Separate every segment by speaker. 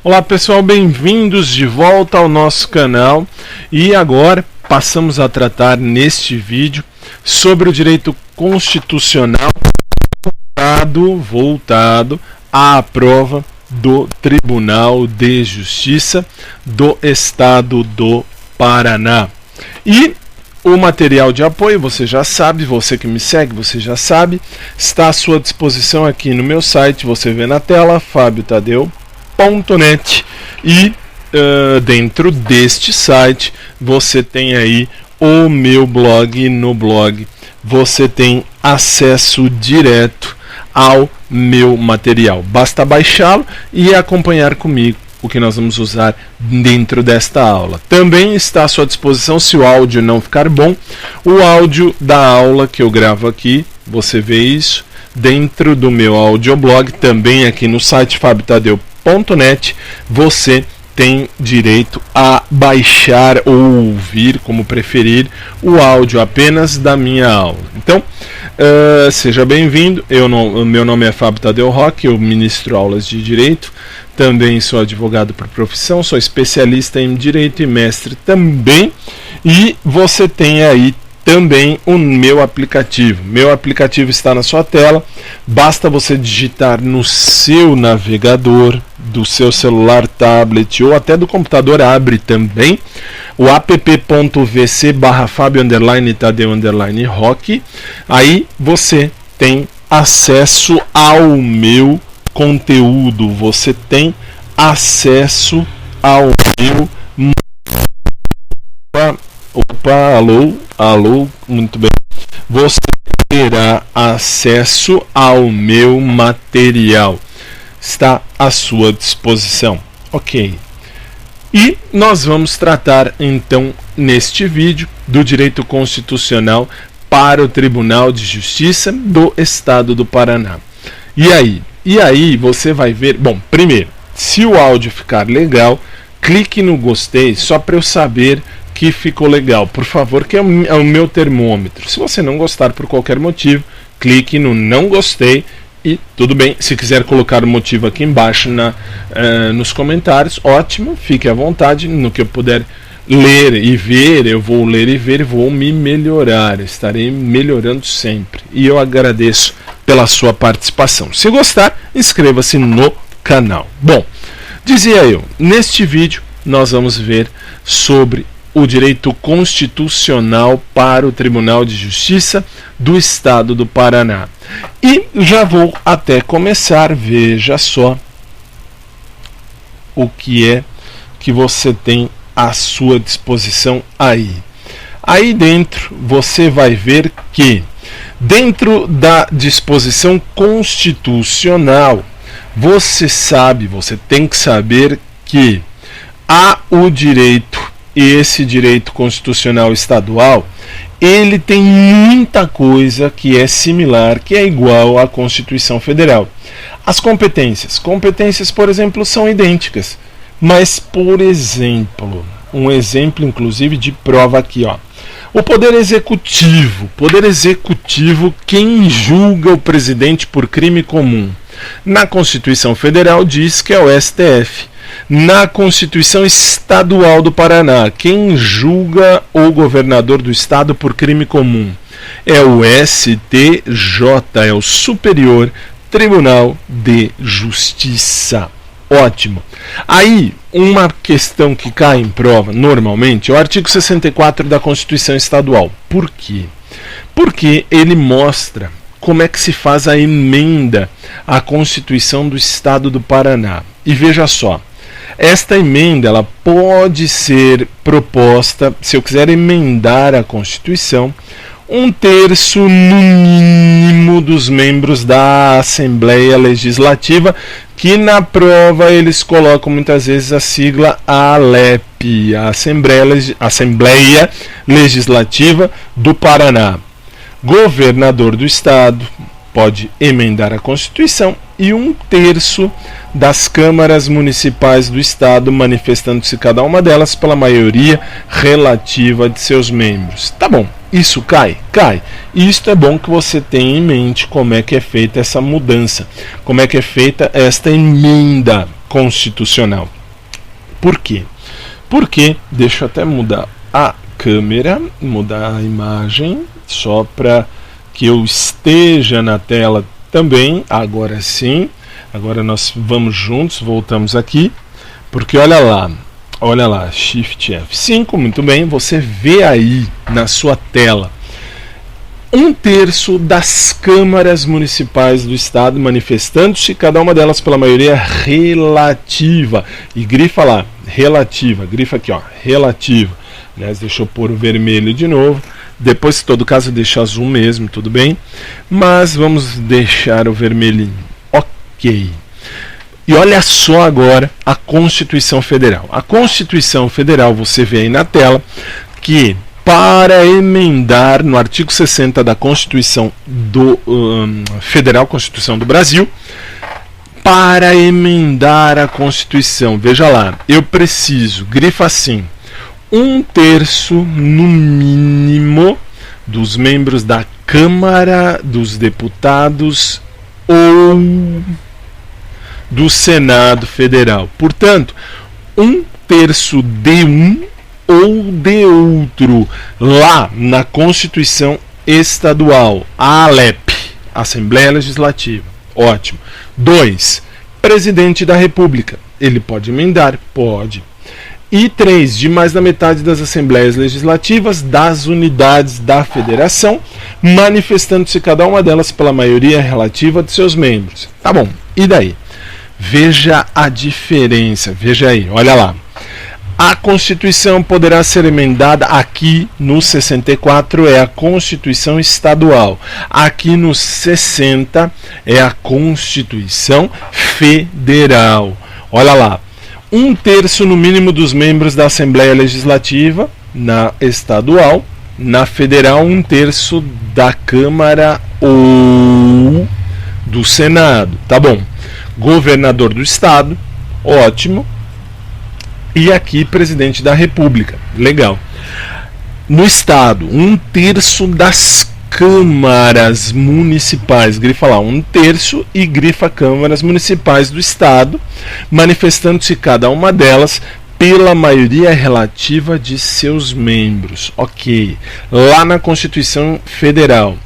Speaker 1: Olá pessoal, bem-vindos de volta ao nosso canal e agora passamos a tratar neste vídeo sobre o direito constitucional voltado à prova do Tribunal de Justiça do Estado do Paraná. E o material de apoio, você já sabe, você que me segue, você já sabe, está à sua disposição aqui no meu site, você vê na tela, fabiotadeu.net, e dentro deste site você tem aí o meu blog. No blog você tem acesso direto ao meu material, basta baixá-lo e acompanhar comigo o que nós vamos usar dentro desta aula. Também está à sua disposição, se o áudio não ficar bom, o áudio da aula que eu gravo aqui, você vê isso dentro do meu audioblog, também aqui no site fabiotadeu.net, você tem direito a baixar ou ouvir, como preferir, o áudio apenas da minha aula. Então, seja bem-vindo. Meu nome é Fábio Tadeu Roque, eu ministro aulas de Direito, também sou advogado por profissão, sou especialista em Direito e mestre também, e você tem aí também o meu aplicativo. Meu aplicativo está na sua tela, basta você digitar no seu navegador, do seu celular, tablet ou até do computador, abre também o app.vc/Fabio_Tadeu_Roque. Aí você tem acesso ao meu conteúdo, você tem acesso ao meu... Alô, muito bem. Você terá acesso ao meu material. Está à sua disposição. Ok. E nós vamos tratar então neste vídeo do direito constitucional para o Tribunal de Justiça do Estado do Paraná. E aí você vai ver... Bom, primeiro, se o áudio ficar legal, clique no gostei só para eu saber que ficou legal, por favor, que é o meu termômetro. Se você não gostar por qualquer motivo, clique no não gostei e tudo bem. Se quiser colocar o motivo aqui embaixo nos comentários, ótimo, fique à vontade. No que eu puder ler e ver, eu vou ler e ver, vou me melhorar, estarei melhorando sempre. E eu agradeço pela sua participação. Se gostar, inscreva-se no canal. Bom, dizia eu, neste vídeo nós vamos ver sobre o direito constitucional para o Tribunal de Justiça do Estado do Paraná. E já vou até começar, veja só o que é que você tem à sua disposição aí. Aí dentro você vai ver que dentro da disposição constitucional, você tem que saber que há o direito. E esse direito constitucional estadual, ele tem muita coisa que é similar, que é igual à Constituição Federal. As competências, por exemplo, são idênticas. Mas, por exemplo, um exemplo inclusive de prova aqui, ó. O Poder Executivo, quem julga o presidente por crime comum? Na Constituição Federal diz que é o STF. Na Constituição Estadual do Paraná, quem julga o governador do estado por crime comum? É o STJ, é o Superior Tribunal de Justiça. Ótimo. Aí, uma questão que cai em prova, normalmente, é o artigo 64 da Constituição Estadual. Por quê? Porque ele mostra como é que se faz a emenda à Constituição do Estado do Paraná. E veja só, esta emenda ela pode ser proposta, se eu quiser emendar a Constituição, 1/3 no mínimo dos membros da Assembleia Legislativa, que na prova eles colocam muitas vezes a sigla ALEP, a Assembleia Legislativa do Paraná. Governador do Estado pode emendar a Constituição e 1/3 das câmaras municipais do Estado, manifestando-se cada uma delas pela maioria relativa de seus membros. Tá bom, isso cai? Cai. E isto é bom que você tenha em mente como é que é feita essa mudança, como é que é feita esta emenda. constitucional. Por quê? Porque, deixa eu até mudar a câmera, mudar a imagem, só para que eu esteja na tela também. Agora sim, agora nós vamos juntos, voltamos aqui, porque olha lá, Shift F5, muito bem, você vê aí na sua tela 1/3 das câmaras municipais do estado manifestando-se, cada uma delas pela maioria relativa, e grifa lá, relativa, grifa aqui, ó, relativa. Aliás, deixa eu pôr o vermelho de novo, depois se todo caso deixa azul mesmo, tudo bem, mas vamos deixar o vermelhinho, ok. E olha só agora a Constituição Federal. A Constituição Federal, você vê aí na tela, que para emendar no artigo 60 da Constituição Federal, Constituição do Brasil, para emendar a Constituição, veja lá, eu preciso, grifa assim, 1/3 no mínimo dos membros da Câmara dos Deputados ou do Senado Federal. Portanto, 1/3 de um ou de outro, lá na Constituição Estadual, a ALEP, Assembleia Legislativa. Ótimo. 2. Presidente da República. Ele pode emendar? Pode. E 3. De mais da metade das Assembleias Legislativas das unidades da Federação, manifestando-se cada uma delas pela maioria relativa de seus membros. Tá bom. E daí? Veja a diferença. Veja aí, olha lá. A Constituição poderá ser emendada aqui no 64 é a Constituição Estadual. Aqui no 60 é a Constituição Federal. Olha lá. 1/3 no mínimo dos membros da Assembleia Legislativa na estadual, na federal 1/3 da Câmara ou do Senado. Tá bom. Governador do Estado, ótimo. E aqui, presidente da República. Legal. No Estado, 1/3 das câmaras municipais. Grifa lá, 1/3 e grifa câmaras municipais do Estado, manifestando-se cada uma delas pela maioria relativa de seus membros. Ok. Lá na Constituição Federal,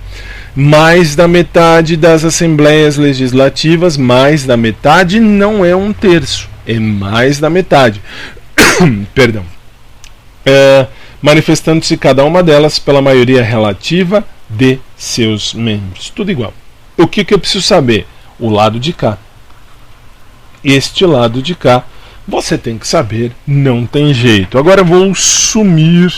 Speaker 1: mais da metade das Assembleias Legislativas, mais da metade não é 1/3, é mais da metade. Perdão. Manifestando-se cada uma delas pela maioria relativa de seus membros. Tudo igual. O que eu preciso saber? O lado de cá. Este lado de cá, você tem que saber, não tem jeito. Agora eu vou sumir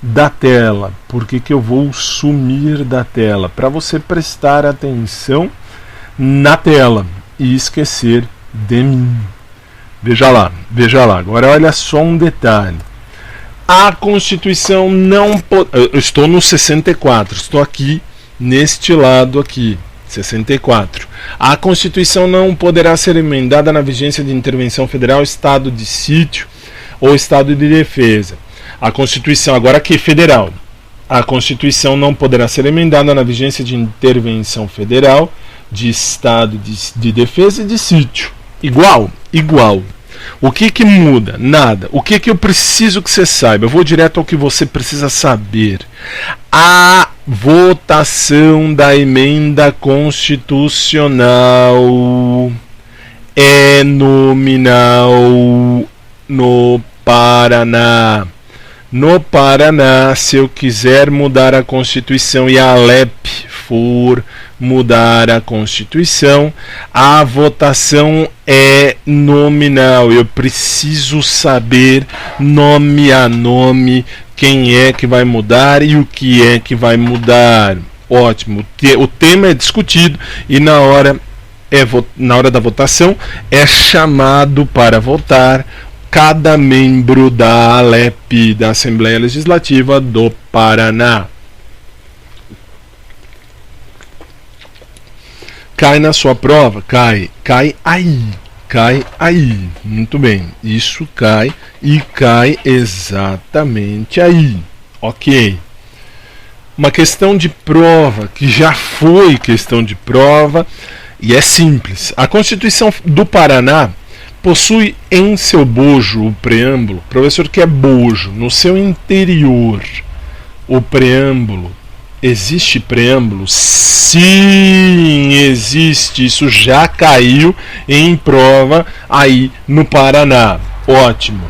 Speaker 1: da tela. Por que eu vou sumir da tela? Para você prestar atenção na tela e esquecer de mim. Veja lá. Agora olha só um detalhe. A Constituição não pode... Eu estou no 64, estou aqui neste lado aqui, 64. A Constituição não poderá ser emendada na vigência de intervenção federal, estado de sítio ou estado de defesa. A Constituição, agora aqui, federal. A Constituição não poderá ser emendada na vigência de intervenção federal, de estado de defesa e de sítio. Igual. O que muda? Nada. O que eu preciso que você saiba? Eu vou direto ao que você precisa saber. A votação da emenda constitucional é nominal no Paraná. No Paraná, se eu quiser mudar a Constituição e a ALEP for mudar a Constituição, a votação é nominal. Eu preciso saber nome a nome quem é que vai mudar e o que é que vai mudar. Ótimo. O tema é discutido e na hora da votação é chamado para votar cada membro da ALEP, da Assembleia Legislativa do Paraná. Cai na sua prova? Cai aí. Muito bem. Isso cai e cai exatamente aí. Ok. Uma questão de prova que já foi questão de prova e é simples. A Constituição do Paraná possui em seu bojo o preâmbulo. Professor, que é bojo? No seu interior, o preâmbulo. Existe preâmbulo? Sim, existe. Isso já caiu em prova aí no Paraná. Ótimo.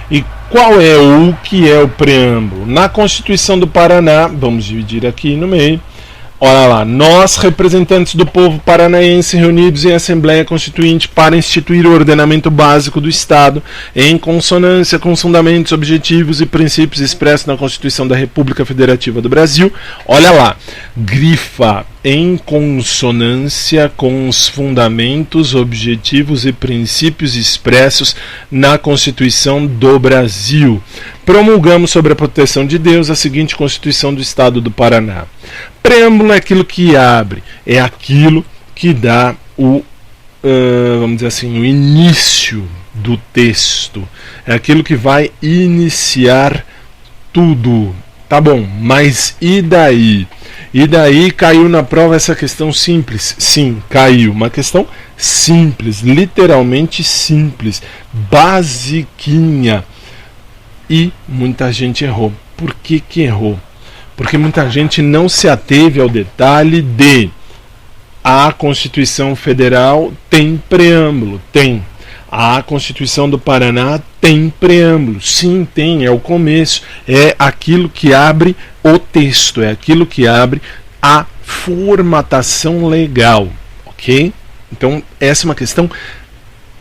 Speaker 1: E qual é o que é o preâmbulo? Na Constituição do Paraná, vamos dividir aqui no meio. Olha lá, nós, representantes do povo paranaense, reunidos em Assembleia Constituinte para instituir o ordenamento básico do Estado, em consonância com os fundamentos, objetivos e princípios expressos na Constituição da República Federativa do Brasil. Olha lá, grifa, em consonância com os fundamentos, objetivos e princípios expressos na Constituição do Brasil. Promulgamos sobre a proteção de Deus a seguinte Constituição do Estado do Paraná. Preâmbulo é aquilo que abre, é aquilo que dá o, vamos dizer assim, o início do texto. É aquilo que vai iniciar tudo. Tá bom, mas e daí? E daí caiu na prova essa questão simples? Sim, caiu. Uma questão simples, literalmente simples, basiquinha. E muita gente errou. Por que errou? Porque muita gente não se ateve ao detalhe de a Constituição Federal tem preâmbulo. Tem. A Constituição do Paraná tem preâmbulo. Sim, tem. É o começo. É aquilo que abre o texto. É aquilo que abre a formatação legal. Ok? Então, essa é uma questão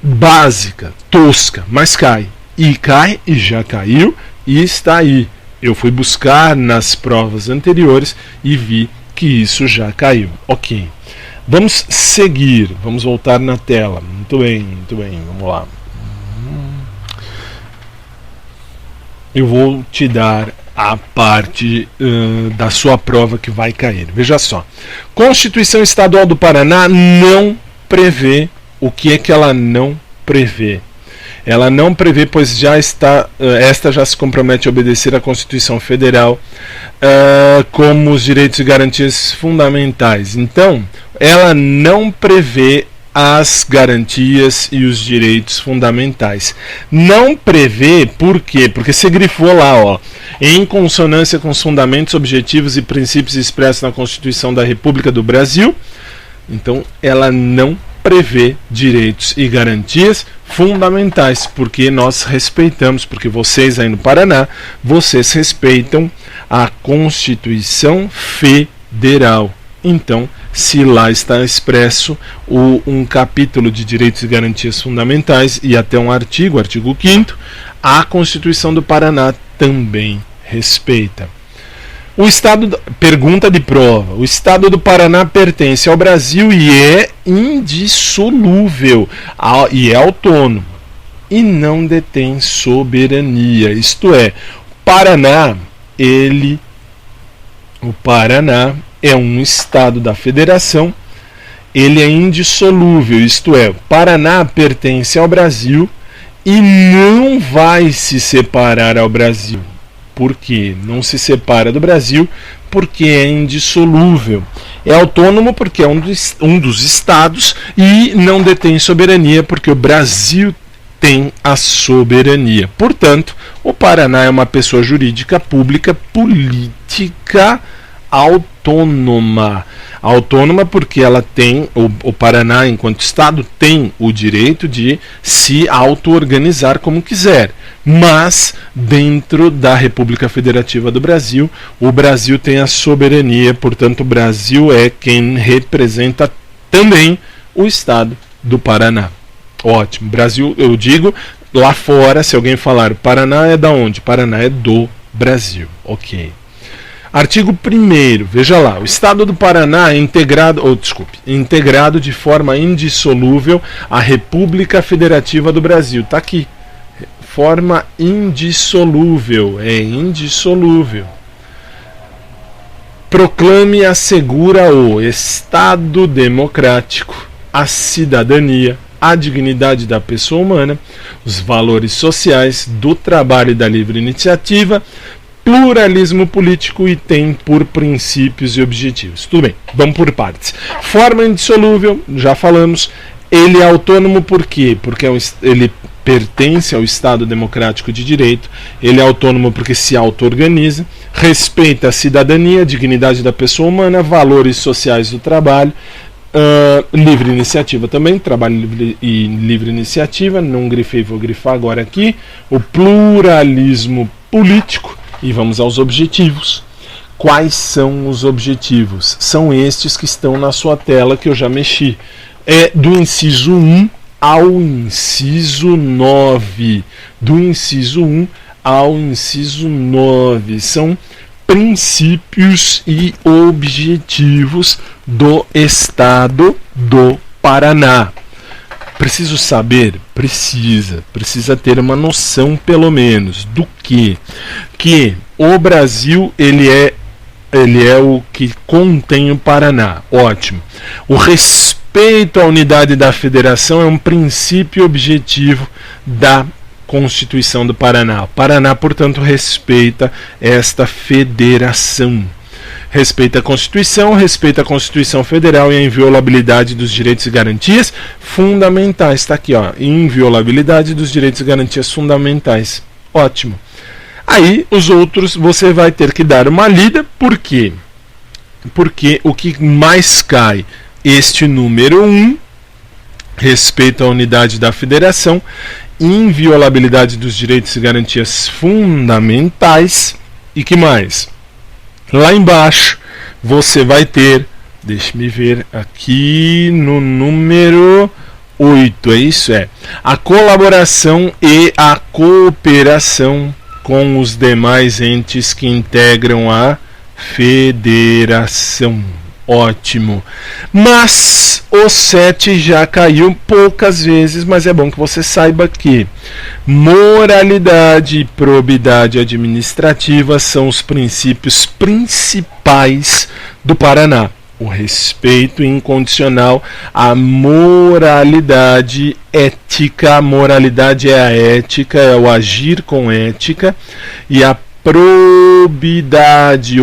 Speaker 1: básica, tosca, mas cai. E cai, e já caiu, e está aí. Eu fui buscar nas provas anteriores e vi que isso já caiu. Ok. Vamos seguir. Vamos voltar na tela. Muito bem. Vamos lá. Eu vou te dar a parte da sua prova que vai cair. Veja só. Constituição Estadual do Paraná não prevê. O que é que ela não prevê? Ela não prevê, pois já está, esta já se compromete a obedecer à Constituição Federal como os direitos e garantias fundamentais. Então, ela não prevê as garantias e os direitos fundamentais. Não prevê, por quê? Porque você grifou lá, ó, em consonância com os fundamentos, objetivos e princípios expressos na Constituição da República do Brasil. Então, ela não prevê direitos e garantias fundamentais, porque nós respeitamos, porque vocês aí no Paraná, vocês respeitam a Constituição Federal. Então, se lá está expresso um capítulo de direitos e garantias fundamentais e até um artigo 5º, a Constituição do Paraná também respeita. O Estado, pergunta de prova, o Estado do Paraná pertence ao Brasil e é indissolúvel e é autônomo e não detém soberania. Isto é, o Paraná é um Estado da Federação, ele é indissolúvel, isto é, o Paraná pertence ao Brasil e não vai se separar ao Brasil. Por quê? Não se separa do Brasil porque é indissolúvel. É autônomo porque é um dos estados e não detém soberania porque o Brasil tem a soberania. Portanto, o Paraná é uma pessoa jurídica pública política autônoma. Autônoma porque ela tem, o Paraná, enquanto Estado, tem o direito de se auto-organizar como quiser. Mas, dentro da República Federativa do Brasil, o Brasil tem a soberania, portanto, o Brasil é quem representa também o Estado do Paraná. Ótimo. Brasil, eu digo, lá fora, se alguém falar, Paraná é da onde? Paraná é do Brasil. Ok. Artigo 1º, veja lá, o Estado do Paraná é integrado de forma indissolúvel à República Federativa do Brasil. Está aqui. Forma indissolúvel, é indissolúvel. Proclame e assegura o Estado democrático, a cidadania, a dignidade da pessoa humana, os valores sociais, do trabalho e da livre iniciativa, pluralismo político e tem por princípios e objetivos. Tudo bem, vamos por partes. Forma indissolúvel, já falamos, Ele é autônomo por quê? Porque ele pertence ao Estado Democrático de Direito, ele é autônomo porque se auto-organiza, respeita a cidadania, a dignidade da pessoa humana, valores sociais do trabalho, livre iniciativa também, trabalho livre e livre iniciativa, não grifei, vou grifar agora aqui, o pluralismo político, e vamos aos objetivos. Quais são os objetivos? São estes que estão na sua tela, que eu já mexi. É do inciso 1 ao inciso 9. Do inciso 1 ao inciso 9. São princípios e objetivos do Estado do Paraná. Preciso saber? Precisa ter uma noção, pelo menos, do que o Brasil ele é o que contém o Paraná. Ótimo. O respeito à unidade da federação é um princípio objetivo da Constituição do Paraná. O Paraná, portanto, respeita esta federação. Respeita a Constituição Federal e a inviolabilidade dos direitos e garantias fundamentais. Está aqui, ó, inviolabilidade dos direitos e garantias fundamentais. Ótimo. Aí, os outros, você vai ter que dar uma lida. Por quê? Porque o que mais cai, este número 1, respeito à unidade da federação, inviolabilidade dos direitos e garantias fundamentais, e que mais? Lá embaixo, você vai ter, deixe-me ver aqui no número 8, é isso? A colaboração e a cooperação com os demais entes que integram a federação. Ótimo. Mas o 7 já caiu poucas vezes, mas é bom que você saiba que moralidade e probidade administrativa são os princípios principais do Paraná. O respeito incondicional, a moralidade ética, a moralidade é a ética, é o agir com ética, e a probidade,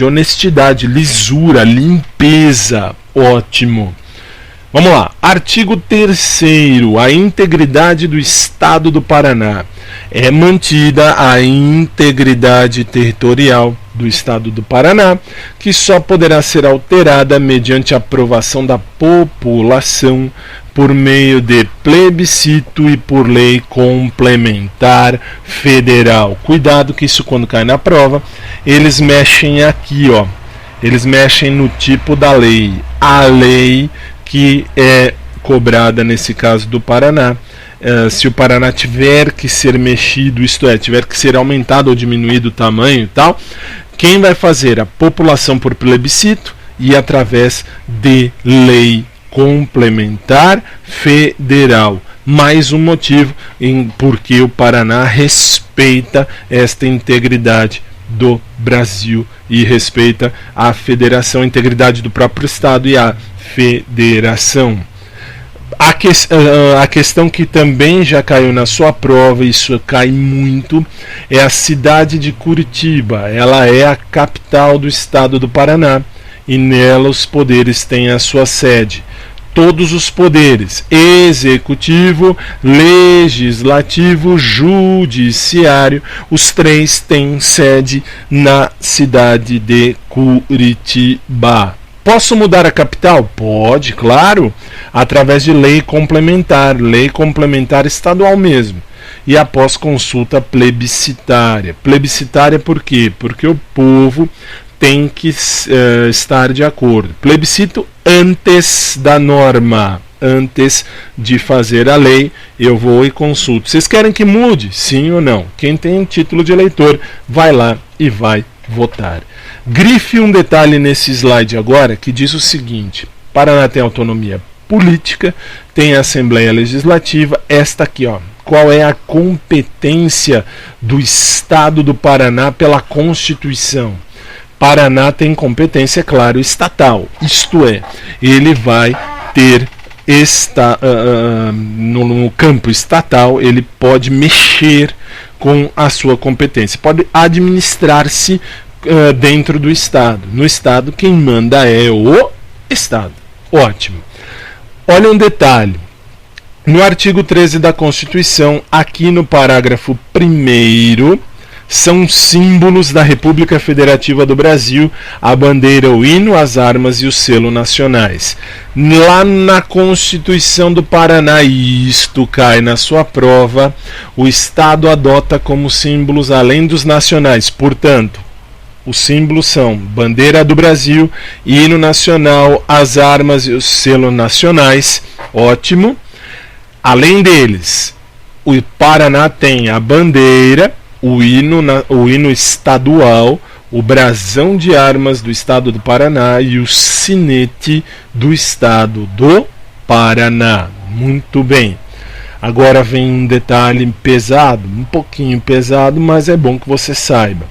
Speaker 1: honestidade, lisura, limpeza. Ótimo. Vamos lá. Artigo 3º. A integridade do Estado do Paraná. É mantida a integridade territorial do Estado do Paraná, que só poderá ser alterada mediante aprovação da população por meio de plebiscito e por lei complementar federal. Cuidado que isso, quando cai na prova, eles mexem aqui, ó. Eles mexem no tipo da lei. A lei que é cobrada nesse caso do Paraná. Se o Paraná tiver que ser mexido, isto é, tiver que ser aumentado ou diminuído o tamanho e tal, quem vai fazer? A população por plebiscito e através de lei complementar federal. Mais um motivo em porque o Paraná respeita esta integridade do Brasil e respeita a federação, a integridade do próprio Estado e a federação. A questão que também já caiu na sua prova, isso cai muito, é a cidade de Curitiba. Ela é a capital do Estado do Paraná e nela os poderes têm a sua sede. Todos os poderes, executivo, legislativo, judiciário, os três têm sede na cidade de Curitiba. Posso mudar a capital? Pode, claro, através de lei complementar estadual mesmo, e após consulta plebiscitária. Plebiscitária por quê? Porque o povo tem que estar de acordo. Plebiscito antes da norma, antes de fazer a lei, eu vou e consulto. Vocês querem que mude? Sim ou não? Quem tem título de eleitor, vai lá e vai votar. Grife um detalhe nesse slide agora que diz o seguinte: Paraná tem autonomia política, tem Assembleia Legislativa, esta aqui, ó. Qual é a competência do Estado do Paraná pela Constituição? Paraná tem competência, é claro, estatal, isto é, ele vai ter no campo estatal, ele pode mexer com a sua competência, pode administrar-se dentro do Estado. No Estado, quem manda é o Estado. Ótimo. Olha um detalhe. No artigo 13 da Constituição, aqui no parágrafo 1º, são símbolos da República Federativa do Brasil, a bandeira, o hino, as armas e o selo nacionais. Lá na Constituição do Paraná, e isto cai na sua prova, o Estado adota como símbolos além dos nacionais. Portanto, os símbolos são bandeira do Brasil, hino nacional, as armas e os selos nacionais. Ótimo. Além deles, o Paraná tem a bandeira, o hino estadual, o brasão de armas do Estado do Paraná e o sinete do Estado do Paraná. Muito bem. Agora vem um detalhe pesado, um pouquinho pesado, mas é bom que você saiba.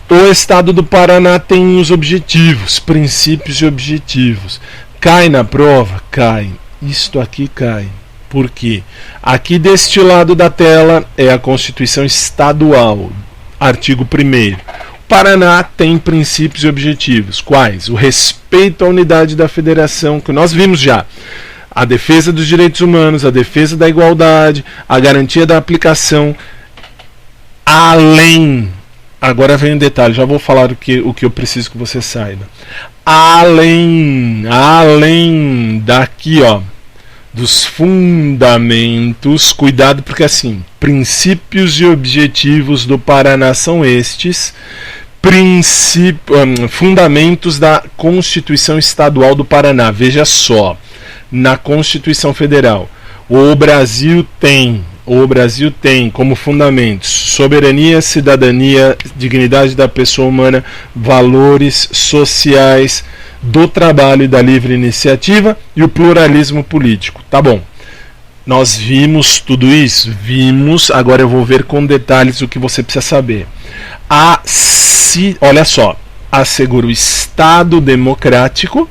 Speaker 1: O Estado do Paraná tem os objetivos, princípios e objetivos. Cai na prova? Cai. Isto aqui cai. Por quê? Aqui deste lado da tela é a Constituição Estadual, artigo 1º. O Paraná tem princípios e objetivos. Quais? O respeito à unidade da federação, que nós vimos já. A defesa dos direitos humanos, a defesa da igualdade, a garantia da aplicação. Além, agora vem um detalhe, já vou falar o que eu preciso que você saiba. Além daqui, ó, dos fundamentos, cuidado porque assim, princípios e objetivos do Paraná são estes, fundamentos da Constituição Estadual do Paraná. Veja só, na Constituição Federal, o Brasil tem como fundamentos soberania, cidadania, dignidade da pessoa humana, valores sociais, do trabalho e da livre iniciativa e o pluralismo político. Tá bom. Nós vimos tudo isso? Vimos. Agora eu vou ver com detalhes o que você precisa saber. Olha só. Assegura o Estado democrático,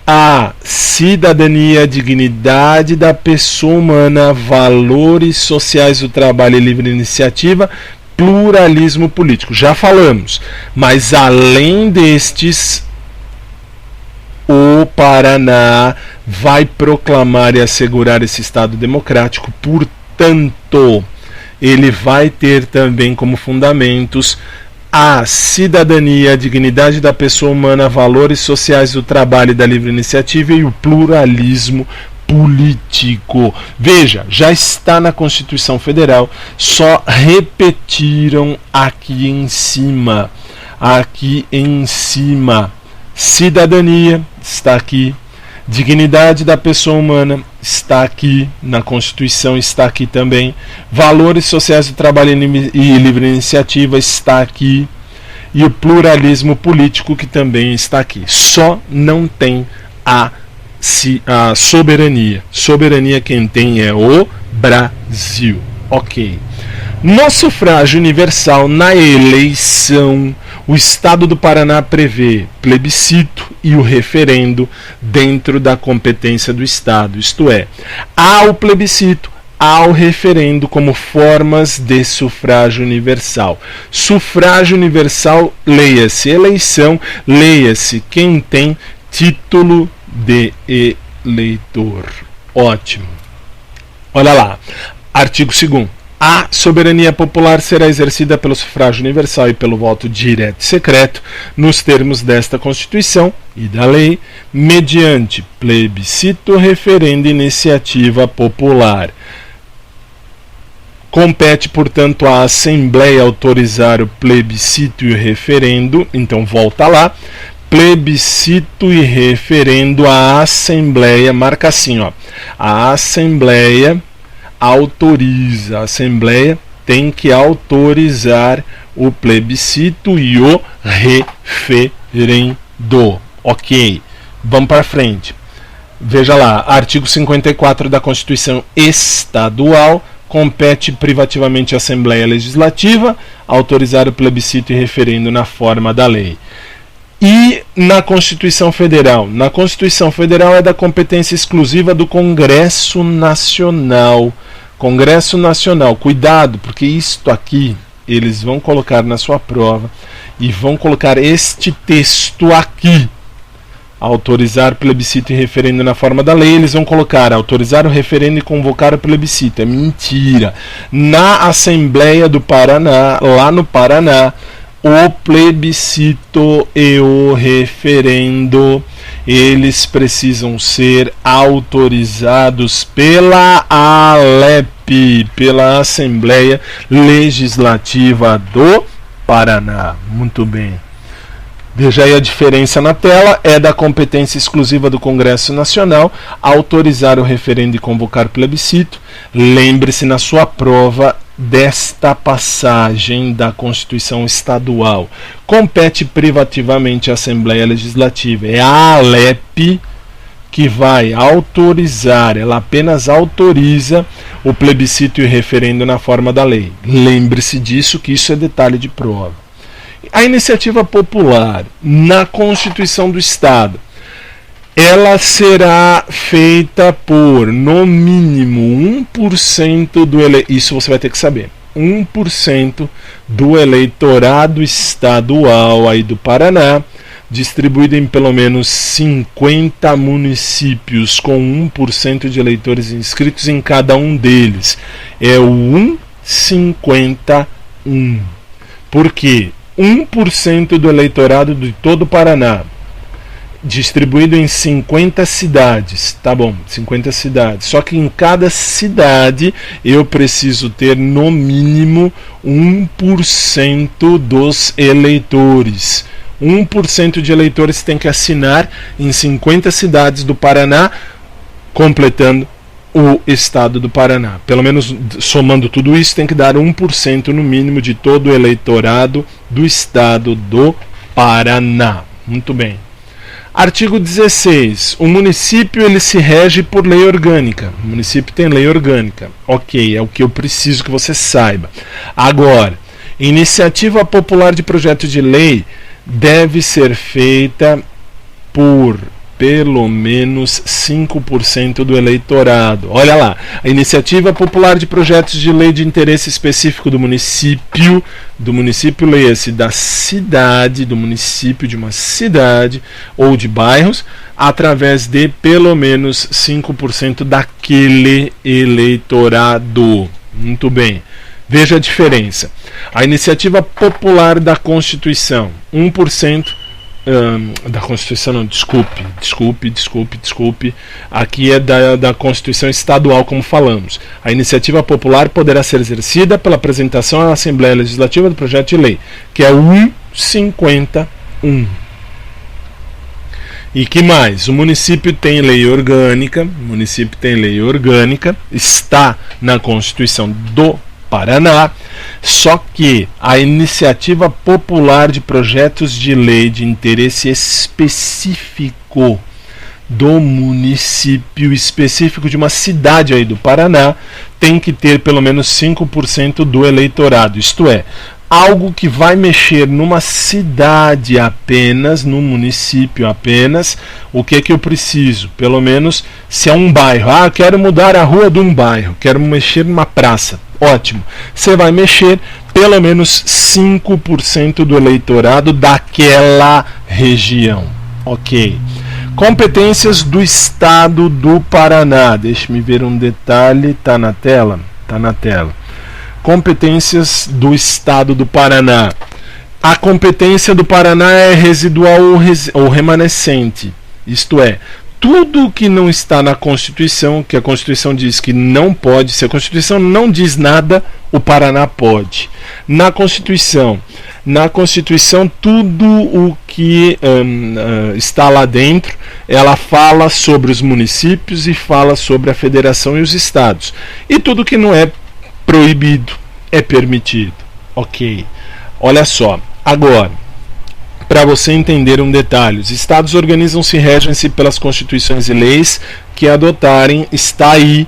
Speaker 1: a cidadania, a dignidade da pessoa humana, valores sociais do trabalho e livre iniciativa, pluralismo político. Já falamos. Mas além destes, o Paraná vai proclamar e assegurar esse Estado democrático, portanto, ele vai ter também como fundamentos a cidadania, a dignidade da pessoa humana, valores sociais do trabalho e da livre iniciativa e o pluralismo político. Veja, já está na Constituição Federal, só repetiram aqui em cima. Aqui em cima. Cidadania está aqui, dignidade da pessoa humana está aqui, na Constituição está aqui também, valores sociais do trabalho e livre iniciativa está aqui, e o pluralismo político que também está aqui. Só não tem a soberania. Soberania quem tem é o Brasil. Ok. No sufrágio universal, na eleição, o Estado do Paraná prevê plebiscito e o referendo dentro da competência do Estado. Isto é, há o plebiscito, há o referendo como formas de sufrágio universal. Sufrágio universal, leia-se eleição, leia-se quem tem título de eleitor. Ótimo. Olha lá, artigo 2º. A soberania popular será exercida pelo sufrágio universal e pelo voto direto e secreto, nos termos desta Constituição e da lei, mediante plebiscito, referendo e iniciativa popular. Compete, portanto, à Assembleia autorizar o plebiscito e o referendo, então volta lá, plebiscito e referendo, a Assembleia, marca assim, ó, a Assembleia autoriza, a Assembleia tem que autorizar o plebiscito e o referendo. Ok, vamos para frente. Veja lá, artigo 54 da Constituição Estadual, compete privativamente à Assembleia Legislativa autorizar o plebiscito e referendo na forma da lei. E na Constituição Federal? Na Constituição Federal é da competência exclusiva do Congresso Nacional. Congresso Nacional, cuidado, porque isto aqui eles vão colocar na sua prova e vão colocar este texto aqui: autorizar plebiscito e referendo na forma da lei. Eles vão colocar autorizar o referendo e convocar o plebiscito. É mentira. Na Assembleia do Paraná, lá no Paraná, o plebiscito e o referendo, eles precisam ser autorizados pela ALEP, pela Assembleia Legislativa do Paraná. Muito bem. Veja aí a diferença na tela: é da competência exclusiva do Congresso Nacional autorizar o referendo e convocar plebiscito. Lembre-se na sua prova desta passagem da Constituição Estadual. Compete privativamente à Assembleia Legislativa. É a ALEP que vai autorizar, ela apenas autoriza o plebiscito e o referendo na forma da lei. Lembre-se disso, que isso é detalhe de prova. A iniciativa popular na Constituição do Estado, ela será feita por, no mínimo, 1% do isso você vai ter que saber, 1% do eleitorado estadual aí do Paraná, distribuído em pelo menos 50 municípios, com 1% de eleitores inscritos em cada um deles. É o 151. Por quê? 1% do eleitorado de todo o Paraná, distribuído em 50 cidades, tá bom, 50 cidades, só que em cada cidade eu preciso ter no mínimo 1% dos eleitores. 1% de eleitores tem que assinar em 50 cidades do Paraná, completando o estado do Paraná. Pelo menos somando tudo isso, tem que dar 1% no mínimo de todo o eleitorado do estado do Paraná. Muito bem. Artigo 16. O município ele se rege por lei orgânica. O município tem lei orgânica. Ok, é o que eu preciso que você saiba. Agora, iniciativa popular de projeto de lei deve ser feita por pelo menos 5% do eleitorado. Olha lá, a iniciativa popular de projetos de lei de interesse específico do município leia-se da cidade, do município, de uma cidade ou de bairros, através de pelo menos 5% daquele eleitorado. Muito bem. Veja a diferença. A iniciativa popular da Constituição, 1%. Da Constituição não, desculpe. Aqui é da Constituição Estadual, como falamos. A iniciativa popular poderá ser exercida pela apresentação à Assembleia Legislativa do projeto de lei, que é o 151. E que mais? O município tem lei orgânica, está na Constituição do Paraná, só que a iniciativa popular de projetos de lei de interesse específico do município específico de uma cidade aí do Paraná tem que ter pelo menos 5% do eleitorado, isto é, algo que vai mexer numa cidade apenas, num município apenas. O que é que eu preciso? Pelo menos se é um bairro, quero mudar a rua de um bairro, quero mexer numa praça. Ótimo, você vai mexer pelo menos 5% do eleitorado daquela região. Ok. Competências do Estado do Paraná. Deixe-me ver um detalhe. Está na tela? Está na tela. Competências do Estado do Paraná. A competência do Paraná é residual ou remanescente. Isto é, tudo que não está na Constituição, que a Constituição diz que não pode, se a Constituição não diz nada, o Paraná pode. Na Constituição, tudo o que está lá dentro, ela fala sobre os municípios e fala sobre a federação e os estados. E tudo que não é proibido é permitido. Ok. Olha só, agora, para você entender um detalhe, os estados organizam-se e regem-se pelas constituições e leis que adotarem, está aí,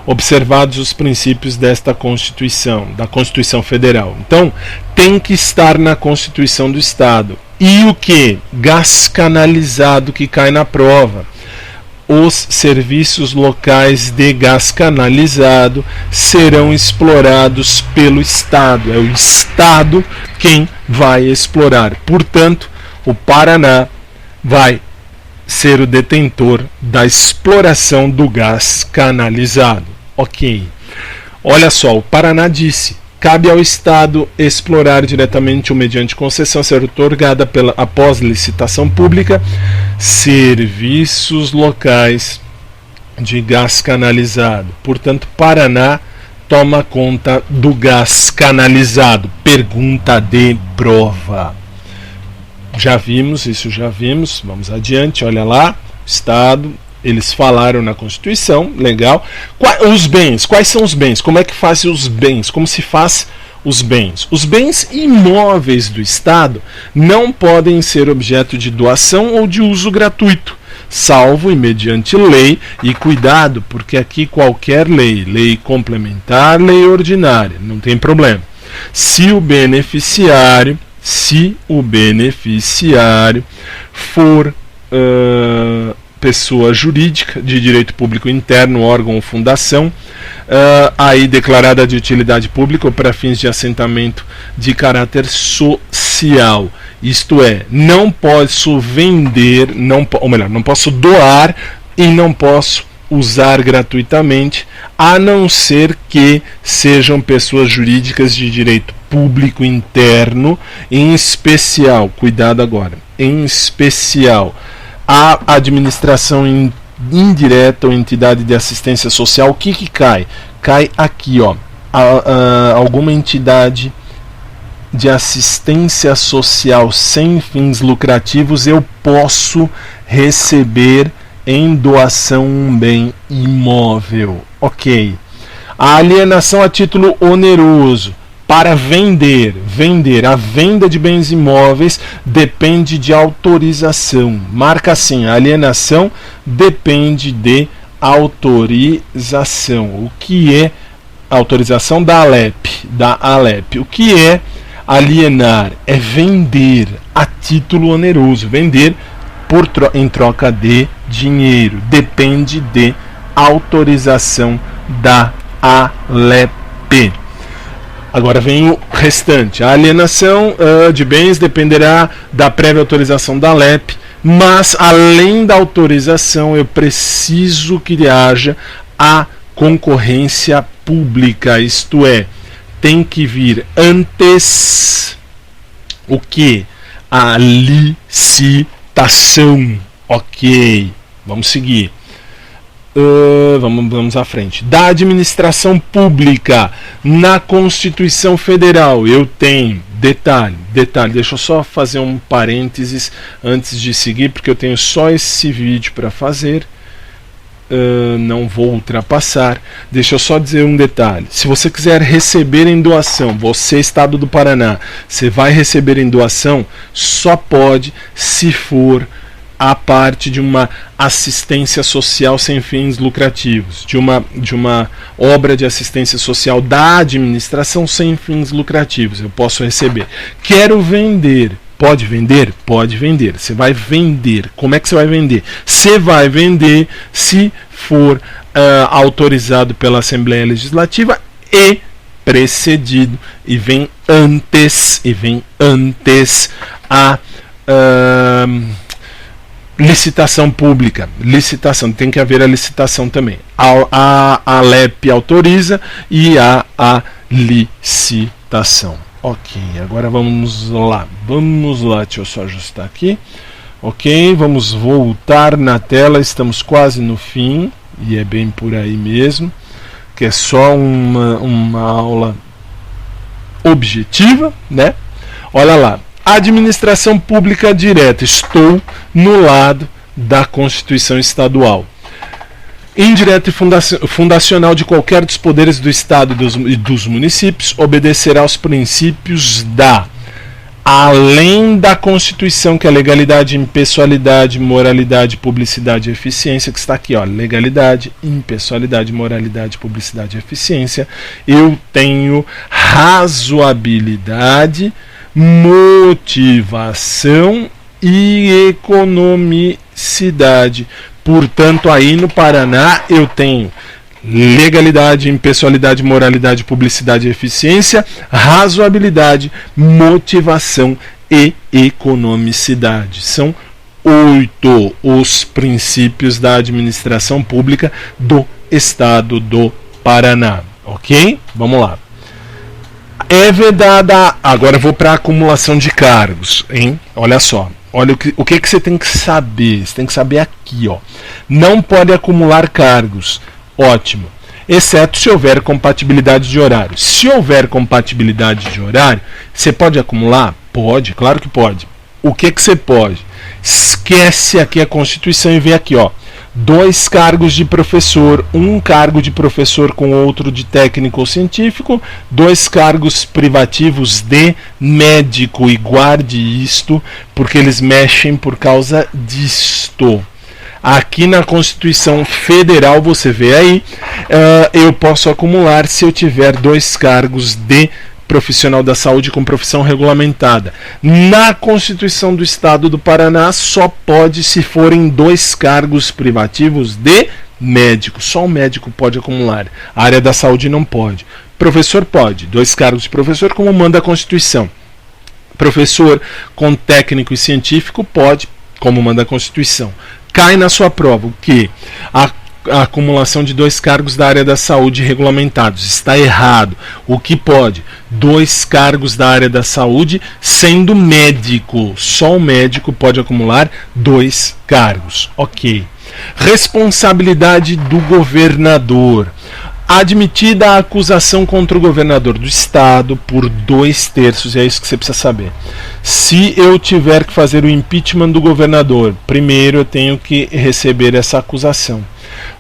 Speaker 1: observados os princípios desta Constituição, da Constituição Federal. Então, tem que estar na Constituição do Estado. E o que? Gás canalizado que cai na prova. os serviços locais de gás canalizado serão explorados pelo Estado. É o Estado quem vai explorar. Portanto, o Paraná vai ser o detentor da exploração do gás canalizado. Ok. Olha só, o Paraná disse: cabe ao Estado explorar diretamente ou mediante concessão a ser otorgada após licitação pública serviços locais de gás canalizado. Portanto, Paraná toma conta do gás canalizado. Pergunta de prova. Já vimos, isso já vimos. Vamos adiante, olha lá. Estado, eles falaram na Constituição, legal. Os bens, quais são os bens? Como é que faz os bens? Como se faz os bens? Os bens imóveis do Estado não podem ser objeto de doação ou de uso gratuito, salvo e mediante lei, e cuidado, porque aqui qualquer lei complementar, lei ordinária, não tem problema. Se o beneficiário for pessoa jurídica de direito público interno, órgão ou fundação, aí declarada de utilidade pública ou para fins de assentamento de caráter social. Isto é, não posso vender, não posso doar e não posso usar gratuitamente, a não ser que sejam pessoas jurídicas de direito público interno, em especial, cuidado agora, em especial a administração indireta ou entidade de assistência social. O que cai? Cai aqui, ó, alguma entidade de assistência social sem fins lucrativos, eu posso receber em doação um bem imóvel. Ok. A alienação a título oneroso. Para vender, a venda de bens imóveis depende de autorização. Marca assim: a alienação depende de autorização. O que é autorização da ALEP? O que é alienar? É vender a título oneroso, vender em troca de dinheiro. Depende de autorização da ALEP. Agora vem o restante. A alienação de bens dependerá da prévia autorização da ALEP, mas além da autorização eu preciso que haja a concorrência pública, isto é, tem que vir antes o que? A licitação. Ok, vamos seguir. Vamos à frente. Da administração pública, na Constituição Federal, eu tenho, detalhe, deixa eu só fazer um parênteses antes de seguir, porque eu tenho só esse vídeo para fazer, não vou ultrapassar. Deixa eu só dizer um detalhe: se você quiser receber em doação, você, Estado do Paraná, você vai receber em doação, só pode se for a parte de uma assistência social sem fins lucrativos, de uma obra de assistência social da administração sem fins lucrativos, eu posso receber. Quero vender. Pode vender? Pode vender. Você vai vender. Como é que você vai vender? Você vai vender se for autorizado pela Assembleia Legislativa e precedido, e vem antes a licitação pública. Licitação, tem que haver a licitação também. A ALEP autoriza e a licitação. Ok, agora vamos lá, deixa eu só ajustar aqui. Ok, vamos voltar na tela, estamos quase no fim, e é bem por aí mesmo, que é só uma aula objetiva, né? Olha lá. Administração pública direta, estou no lado da Constituição Estadual. Indireta e fundacional de qualquer dos poderes do Estado e dos municípios, obedecerá aos princípios além da Constituição, que é legalidade, impessoalidade, moralidade, publicidade e eficiência, que está aqui, ó, legalidade, impessoalidade, moralidade, publicidade e eficiência. Eu tenho razoabilidade, motivação e economicidade. Portanto, aí no Paraná eu tenho legalidade, impessoalidade, moralidade, publicidade e eficiência, razoabilidade, motivação e economicidade. São 8 os princípios da administração pública do Estado do Paraná. Ok? Vamos lá. É vedada. Agora eu vou para a acumulação de cargos, hein? Olha só. Olha o que você tem que saber. Você tem que saber aqui, ó. Não pode acumular cargos. Ótimo. Exceto se houver compatibilidade de horário. Se houver compatibilidade de horário, você pode acumular? Pode, claro que pode. O que você pode? Esquece aqui a Constituição e vê aqui, ó. 2 cargos de professor, 1 cargo de professor com outro de técnico ou científico, 2 cargos privativos de médico, e guarde isto, porque eles mexem por causa disto. Aqui na Constituição Federal, você vê aí, eu posso acumular se eu tiver 2 cargos de profissional da saúde com profissão regulamentada. Na Constituição do Estado do Paraná, só pode se forem 2 cargos privativos de médico. Só o médico pode acumular. A área da saúde não pode. Professor pode. 2 cargos de professor, como manda a Constituição. Professor com técnico e científico pode, como manda a Constituição. Cai na sua prova o que? A acumulação de 2 cargos da área da saúde regulamentados. Está errado. O que pode? 2 cargos da área da saúde sendo médico. Só o médico pode acumular 2 cargos. Ok. Responsabilidade do governador. Admitida a acusação contra o governador do estado por 2/3, e é isso que você precisa saber. Se eu tiver que fazer o impeachment do governador, primeiro eu tenho que receber essa acusação.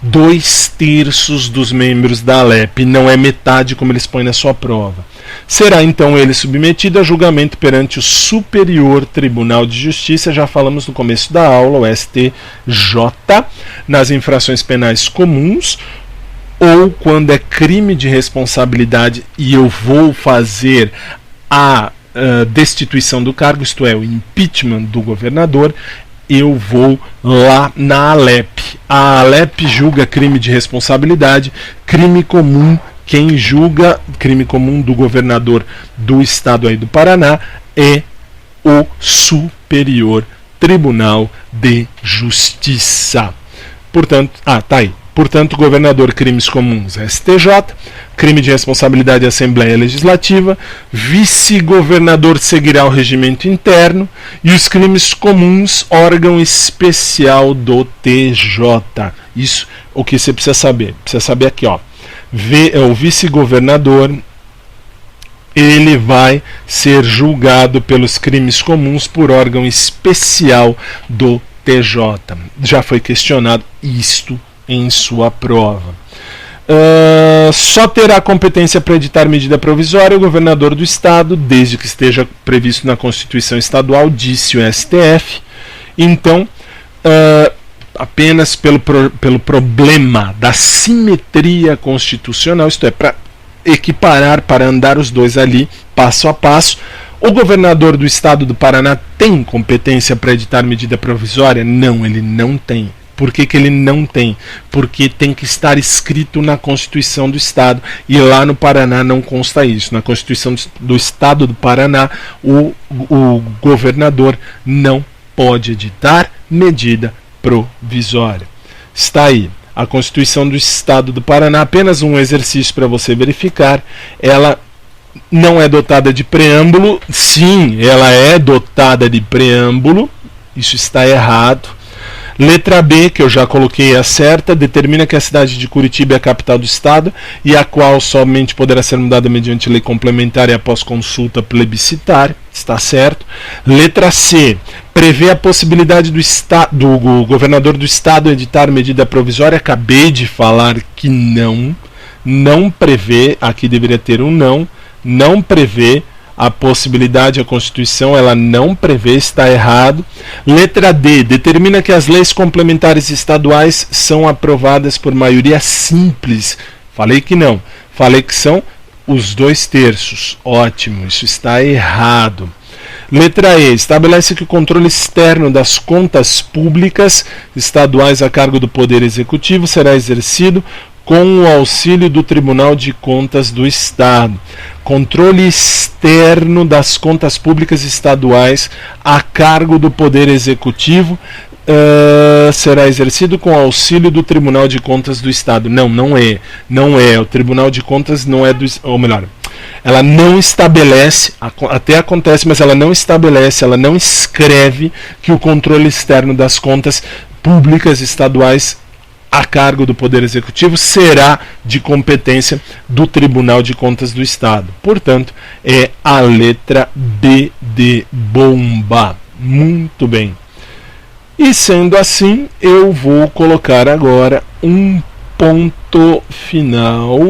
Speaker 1: 2/3 dos membros da Alep, não é metade como eles põem na sua prova. Será então ele submetido a julgamento perante o Superior Tribunal de Justiça, já falamos no começo da aula, o STJ, nas infrações penais comuns, ou quando é crime de responsabilidade e eu vou fazer a destituição do cargo, isto é, o impeachment do governador, eu vou lá na Alep. A Alep julga crime de responsabilidade, crime comum. Quem julga crime comum do governador do estado aí do Paraná é o Superior Tribunal de Justiça. Portanto, tá aí. Portanto, governador, crimes comuns, STJ, crime de responsabilidade, Assembleia Legislativa, vice-governador seguirá o regimento interno e os crimes comuns, órgão especial do TJ. Isso o que você precisa saber. Precisa saber aqui, ó. O vice-governador, ele vai ser julgado pelos crimes comuns por órgão especial do TJ. Já foi questionado isto em sua prova. Só terá competência para editar medida provisória o governador do estado, desde que esteja previsto na Constituição Estadual, disse o STF. Então, apenas pelo problema da simetria constitucional, isto é, para equiparar, para andar os dois ali, passo a passo, o governador do estado do Paraná tem competência para editar medida provisória? Não, ele não tem. Por que ele não tem? Porque tem que estar escrito na Constituição do Estado. E lá no Paraná não consta isso. Na Constituição do Estado do Paraná, o governador não pode editar medida provisória. Está aí. A Constituição do Estado do Paraná, apenas um exercício para você verificar. Ela não é dotada de preâmbulo. Sim, ela é dotada de preâmbulo. Isso está errado. Letra B, que eu já coloquei a certa, determina que a cidade de Curitiba é a capital do estado e a qual somente poderá ser mudada mediante lei complementar e após consulta plebiscitária. Está certo. Letra C, prevê a possibilidade do governador do estado editar medida provisória. Acabei de falar que não prevê, aqui deveria ter um não prevê a possibilidade, a Constituição, ela não prevê, está errado. Letra D, determina que as leis complementares estaduais são aprovadas por maioria simples. Falei que não. Falei que são os 2/3. Ótimo, isso está errado. Letra E. Estabelece que o controle externo das contas públicas estaduais a cargo do Poder Executivo será exercido com o auxílio do Tribunal de Contas do Estado. Controle externo das contas públicas estaduais a cargo do Poder Executivo será exercido com o auxílio do Tribunal de Contas do Estado. Não é. O Tribunal de Contas não é do... Ou melhor, ela não estabelece, até acontece, mas ela não estabelece, ela não escreve que o controle externo das contas públicas estaduais a cargo do Poder Executivo será de competência do Tribunal de Contas do Estado. Portanto, é a letra B de bomba. Muito bem. E sendo assim, eu vou colocar agora um ponto final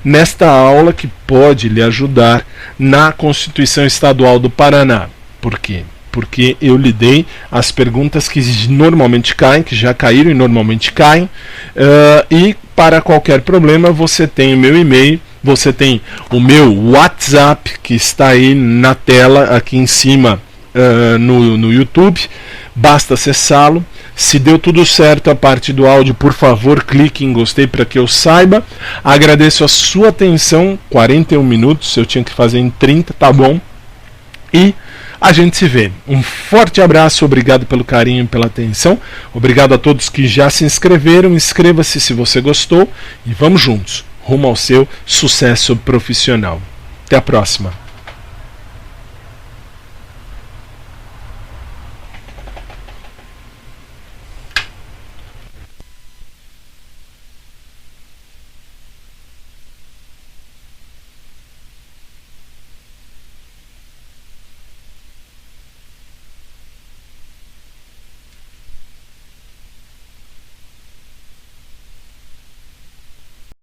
Speaker 1: nesta aula que pode lhe ajudar na Constituição Estadual do Paraná. Por quê? Porque eu lhe dei as perguntas que normalmente caem, que já caíram e normalmente caem, e para qualquer problema você tem o meu e-mail, você tem o meu WhatsApp que está aí na tela, aqui em cima no YouTube, basta acessá-lo. Se deu tudo certo a parte do áudio, por favor, clique em gostei para que eu saiba. Agradeço a sua atenção, 41 minutos, eu tinha que fazer em 30, tá bom? E a gente se vê. Um forte abraço, obrigado pelo carinho e pela atenção. Obrigado a todos que já se inscreveram. Inscreva-se se você gostou e vamos juntos, rumo ao seu sucesso profissional. Até a próxima.